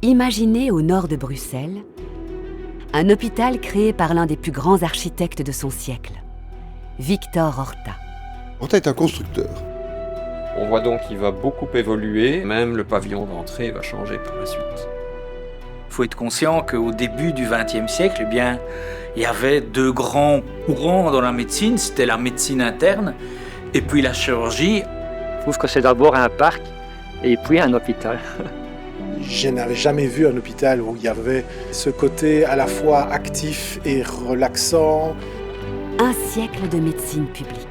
Imaginé au nord de Bruxelles, un hôpital créé par l'un des plus grands architectes de son siècle, Victor Horta. Horta est un constructeur. On voit donc qu'il va beaucoup évoluer, même le pavillon d'entrée va changer par la suite. Il faut être conscient qu'au début du XXe siècle, il y avait deux grands courants dans la médecine, c'était la médecine interne et puis la chirurgie. Je trouve que c'est d'abord un parc et puis un hôpital. Je n'avais jamais vu un hôpital où il y avait ce côté à la fois actif et relaxant. Un siècle de médecine publique.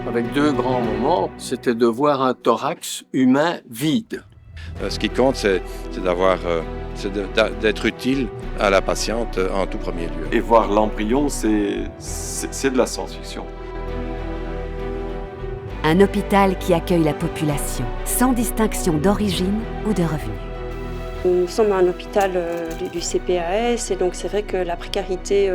Avec deux grands moments, c'était de voir un thorax humain vide. Ce qui compte, c'est d'être utile à la patiente en tout premier lieu. Et voir l'embryon, c'est de la science-fiction. Un hôpital qui accueille la population, sans distinction d'origine ou de revenus. Nous sommes un hôpital du CPAS et donc c'est vrai que la précarité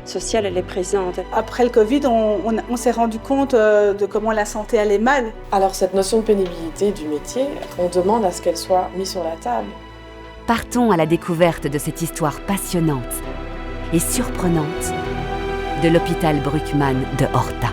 sociale elle est présente. Après le Covid, on s'est rendu compte de comment la santé allait mal. Alors cette notion de pénibilité du métier, on demande à ce qu'elle soit mise sur la table. Partons à la découverte de cette histoire passionnante et surprenante de l'hôpital Bruckmann de Horta.